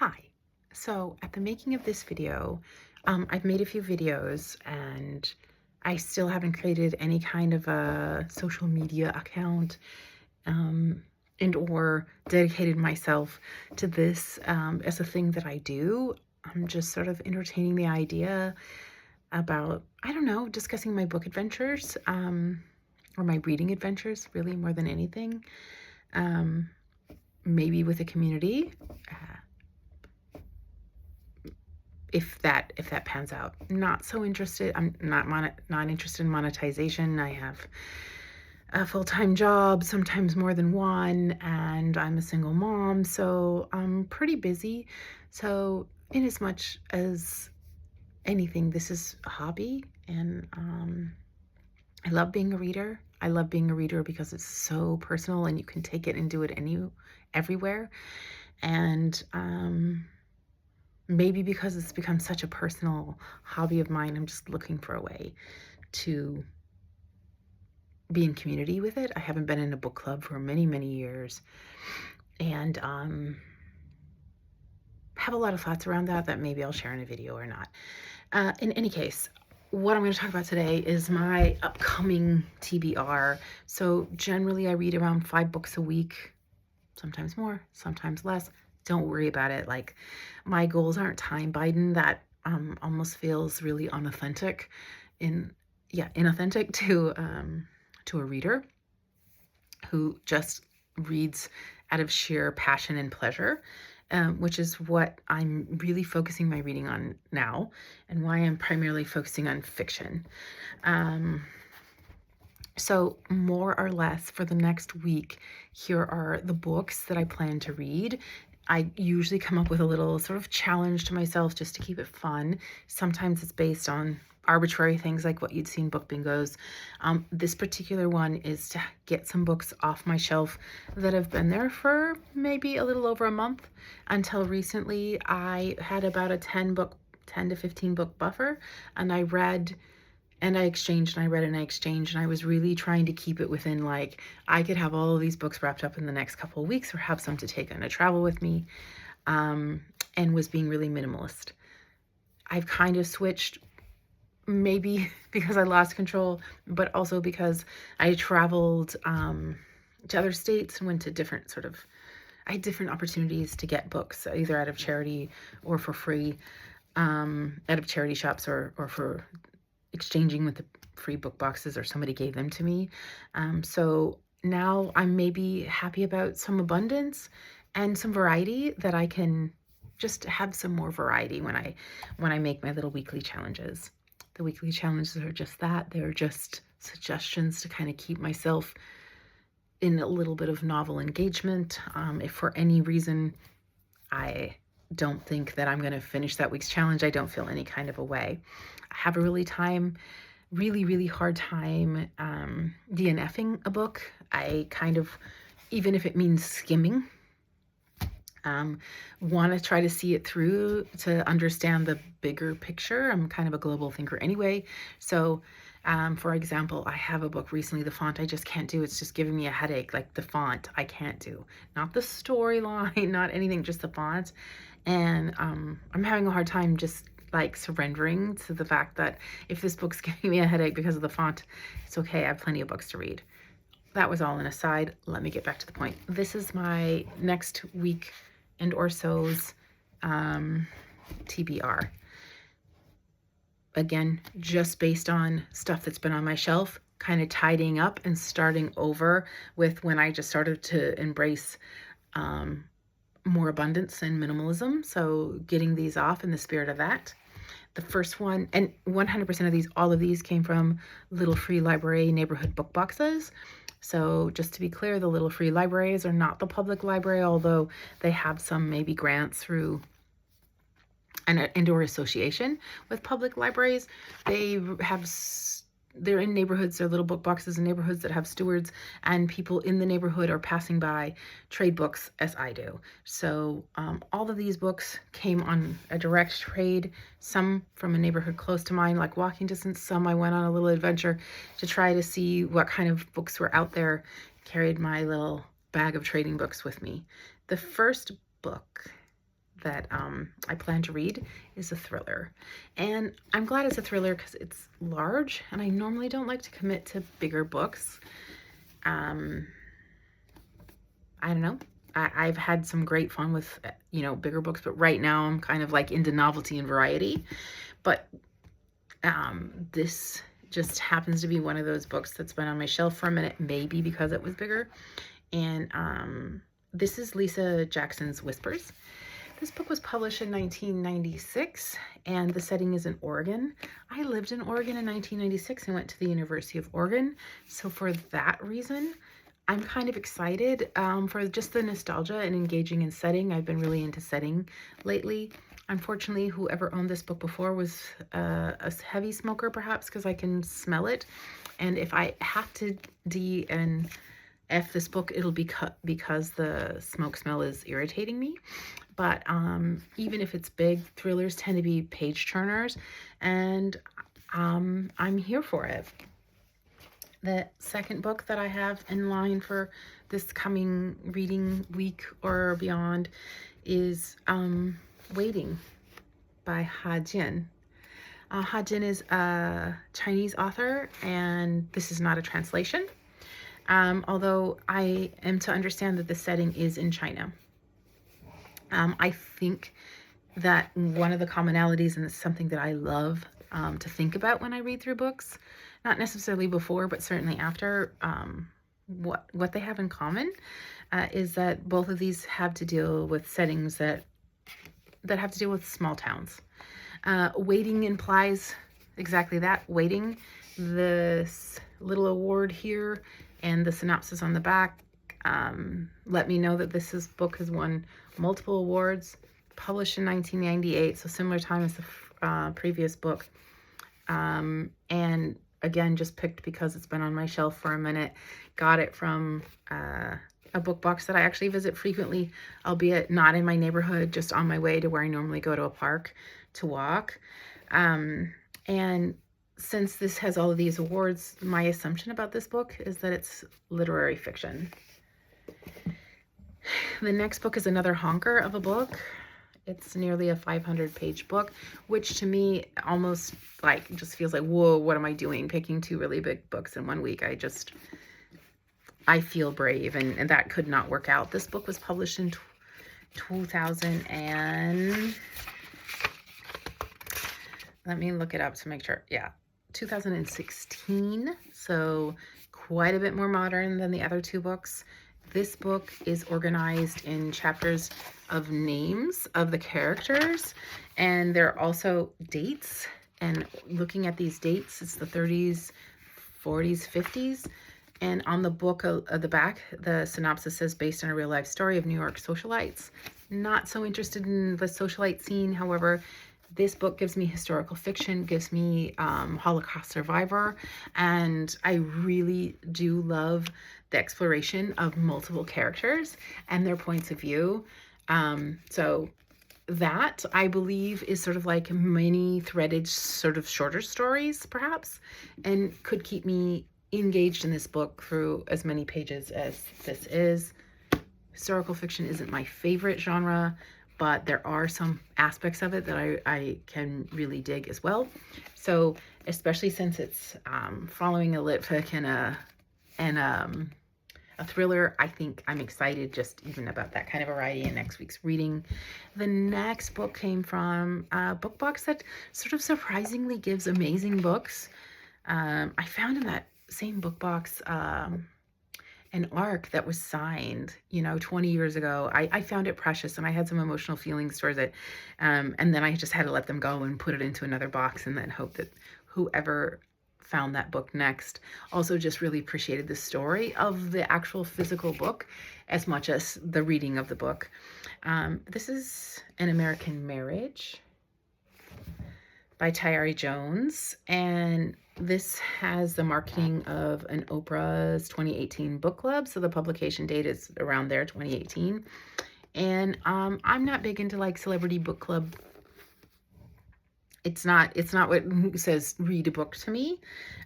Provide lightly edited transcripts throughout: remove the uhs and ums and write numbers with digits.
Hi. So at the making of this video, I've made a few videos and I still haven't created any kind of a social media account um, and or dedicated myself to this as a thing that I do. I'm just sort of entertaining the idea about, I don't know, discussing my book adventures or my reading adventures, really more than anything. Um, Maybe with a community. If that pans out. Not so interested. I'm not interested in monetization. I have a full-time job, sometimes more than one, and I'm a single mom, so I'm pretty busy. So in as much as anything, this is a hobby, and I love being a reader. I love being a reader because it's so personal and you can take it and do it everywhere. And maybe because it's become such a personal hobby of mine, I'm just looking for a way to be in community with it. I haven't been in a book club for many, many years, and have a lot of thoughts around that maybe I'll share in a video or not. In any case, what I'm going to talk about today is my upcoming TBR. So generally I read around 5 books a week, sometimes more, sometimes less. Don't worry about it. Like, my goals aren't time binding. That almost feels really inauthentic to a reader who just reads out of sheer passion and pleasure, which is what I'm really focusing my reading on now, and why I'm primarily focusing on fiction. So more or less for the next week, here are the books that I plan to read. I usually come up with a little sort of challenge to myself just to keep it fun. Sometimes it's based on arbitrary things like what you'd see in book bingos. This particular one is to get some books off my shelf that have been there for maybe a little over a month. Until recently, I had about a 10 to 15 book buffer, and I read and I exchanged and I read and I exchanged, and I was really trying to keep it within, like, I could have all of these books wrapped up in the next couple of weeks or have some to take on a travel with me, and was being really minimalist. I've kind of switched, maybe because I lost control, but also because I traveled to other states and went to I had different opportunities to get books, either out of charity or for free, out of charity shops or for exchanging with the free book boxes, or somebody gave them to me. So now I'm maybe happy about some abundance and some variety, that I can just have some more variety when I make my little weekly challenges. The weekly challenges are just that. They're just suggestions to kind of keep myself in a little bit of novel engagement. If for any reason I don't think that I'm going to finish that week's challenge, I don't feel any kind of a way. I have a really hard time DNFing a book. I kind of, even if it means skimming, want to try to see it through to understand the bigger picture. I'm kind of a global thinker anyway. So, for example, I have a book recently, the font I just can't do. It's just giving me a headache. Like, the font I can't do. Not the storyline, not anything, just the font. And I'm having a hard time just like surrendering to the fact that if this book's giving me a headache because of the font, it's okay. I have plenty of books to read. That was all an aside. Let me get back to the point. This is my next week and or so's TBR. Again, just based on stuff that's been on my shelf, kind of tidying up and starting over with when I just started to embrace more abundance and minimalism. So getting these off in the spirit of that. The first one, and 100% of these, all of these came from Little Free Library neighborhood book boxes. So just to be clear, the Little Free Libraries are not the public library, although they have some maybe grants through an indoor association with public libraries. They're in neighborhoods, they're little book boxes in neighborhoods that have stewards, and people in the neighborhood are passing by, trade books as I do. So all of these books came on a direct trade, some from a neighborhood close to mine, like walking distance, some I went on a little adventure to try to see what kind of books were out there, carried my little bag of trading books with me. The first book that I plan to read is a thriller. And I'm glad it's a thriller because it's large, and I normally don't like to commit to bigger books. I don't know. I've had some great fun with, bigger books, but right now I'm kind of like into novelty and variety. But this just happens to be one of those books that's been on my shelf for a minute, maybe because it was bigger. And this is Lisa Jackson's Whispers. This book was published in 1996, and the setting is in Oregon. I lived in Oregon in 1996 and went to the University of Oregon. So for that reason, I'm kind of excited for just the nostalgia and engaging in setting. I've been really into setting lately. Unfortunately, whoever owned this book before was a heavy smoker, perhaps, because I can smell it. And if I have to DNF this book, it'll be cut because the smoke smell is irritating me. But even if it's big, thrillers tend to be page turners, and I'm here for it. The second book that I have in line for this coming reading week or beyond is Waiting by Ha Jin. Ha Jin is a Chinese author, and this is not a translation, although I am to understand that the setting is in China. I think that one of the commonalities, and it's something that I love to think about when I read through books, not necessarily before, but certainly after, what they have in common is that both of these have to deal with settings that have to deal with small towns. Waiting implies exactly that, waiting. This little award here and the synopsis on the back let me know that this book has won multiple awards, published in 1998, so similar time as the previous book. And again, just picked because it's been on my shelf for a minute. Got it from a book box that I actually visit frequently, albeit not in my neighborhood, just on my way to where I normally go to a park to walk. And since this has all of these awards, my assumption about this book is that it's literary fiction. The next book is another honker of a book. It's nearly a 500-page book, which to me almost just feels like, whoa, what am I doing? Picking two really big books in 1 week. I feel brave, and that could not work out. This book was published in 2000 and let me look it up to make sure. Yeah, 2016. So quite a bit more modern than the other two books. This book is organized in chapters of names of the characters, and there are also dates. And looking at these dates, it's the 30s, 40s, 50s. And on the book, the back, the synopsis says, based on a real life story of New York socialites. Not so interested in the socialite scene. However, this book gives me historical fiction, gives me Holocaust survivor, and I really do love the exploration of multiple characters and their points of view. So that, I believe, is sort of like many threaded sort of shorter stories, perhaps, and could keep me engaged in this book through as many pages as this is. Historical fiction isn't my favorite genre, but there are some aspects of it that I can really dig as well. So especially since it's following a lit fic and a thriller, I think I'm excited just even about that kind of variety in next week's reading. The next book came from a book box that sort of surprisingly gives amazing books. I found in that same book box an arc that was signed, 20 years ago. I found it precious, and I had some emotional feelings towards it. And then I just had to let them go and put it into another box, and then hope that whoever found that book next also just really appreciated the story of the actual physical book as much as the reading of the book. This is An American Marriage by Tayari Jones, and this has the marketing of an Oprah's 2018 book club, so the publication date is around there, 2018. And I'm not big into like celebrity book club. It's not what says read a book to me.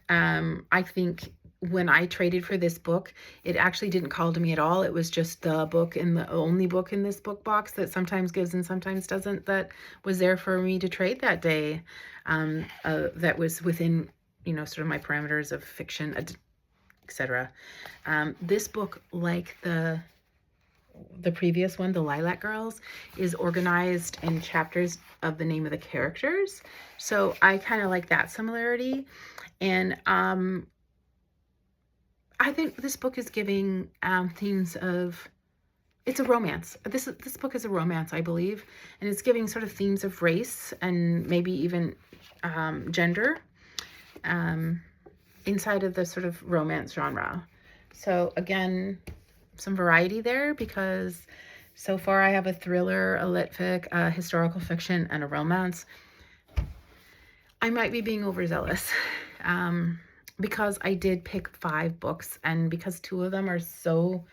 I think when I traded for this book, it actually didn't call to me at all. It was just the book and the only book in this book box that sometimes gives and sometimes doesn't, that was there for me to trade that day. That was within, sort of my parameters of fiction, etc. This book, like the previous one, The Lilac Girls, is organized in chapters of the name of the characters. So I kind of like that similarity. And I think this book is giving themes of, it's a romance. This book is a romance, I believe, and it's giving sort of themes of race and maybe even gender inside of the sort of romance genre. So again, some variety there, because so far I have a thriller, a lit fic, a historical fiction, and a romance. I might be being overzealous. Because I did pick 5 books, and because 2 of them are so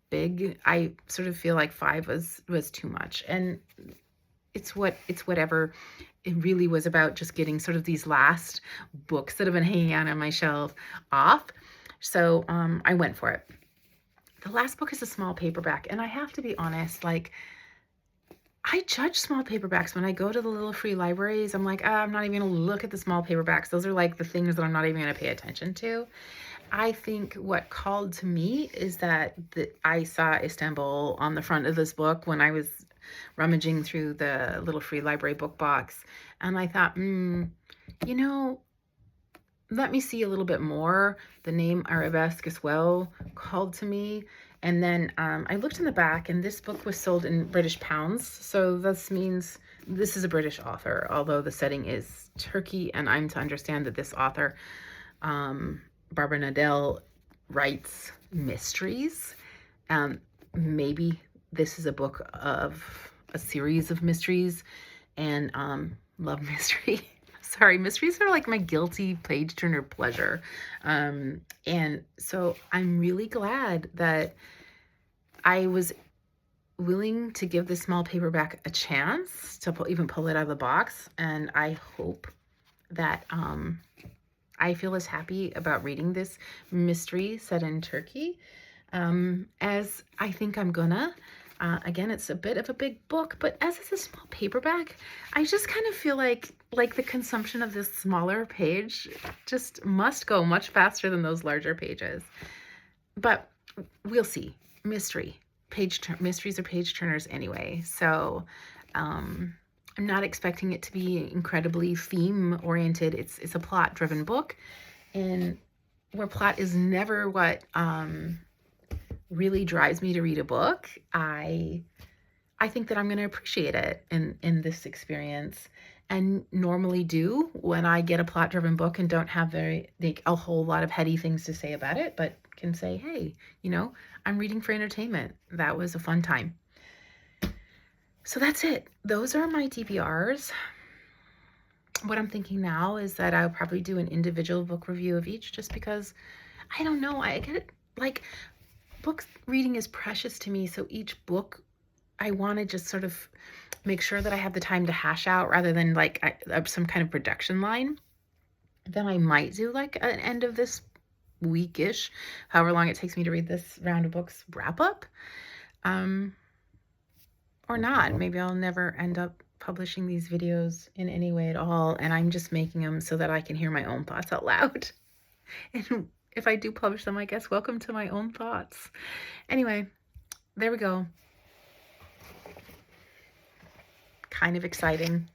big, I sort of feel like 5 was too much. And it's whatever it really was about, just getting sort of these last books that have been hanging out on my shelf off. So I went for it. The last book is a small paperback, and I have to be honest, like, I judge small paperbacks when I go to the little free libraries. I'm like, I'm not even gonna look at the small paperbacks. Those are like the things that I'm not even gonna pay attention to. I think what called to me is that I saw Istanbul on the front of this book when I was rummaging through the little free library book box. And I thought, let me see a little bit more. The name Arabesque as well called to me. And then I looked in the back, and this book was sold in British pounds. So this means this is a British author, although the setting is Turkey. And I'm to understand that this author, Barbara Nadell, writes mysteries. Maybe this is a book of a series of mysteries, and love mystery. Sorry, mysteries are like my guilty page turner pleasure. And so I'm really glad that I was willing to give this small paperback a chance to even pull it out of the box. And I hope that I feel as happy about reading this mystery set in Turkey as I think I'm gonna. Again, it's a bit of a big book, but as it's a small paperback, I just kind of feel like the consumption of this smaller page just must go much faster than those larger pages. But we'll see. Mysteries are page turners anyway. So I'm not expecting it to be incredibly theme oriented. It's a plot driven book, and where plot is never what really drives me to read a book, I think that I'm going to appreciate it in this experience, and normally do when I get a plot driven book and don't have a whole lot of heady things to say about it, but can say, hey, I'm reading for entertainment. That was a fun time. So that's it. Those are my TBRs. What I'm thinking now is that I'll probably do an individual book review of each, just because I don't know, I get like, books reading is precious to me. So each book I want to just sort of make sure that I have the time to hash out, rather than like some kind of production line. Then I might do like an end of this weekish, however long it takes me to read this round of books, wrap up, or not. Maybe I'll never end up publishing these videos in any way at all, and I'm just making them so that I can hear my own thoughts out loud. And if I do publish them, I guess welcome to my own thoughts. Anyway, there we go. Kind of exciting.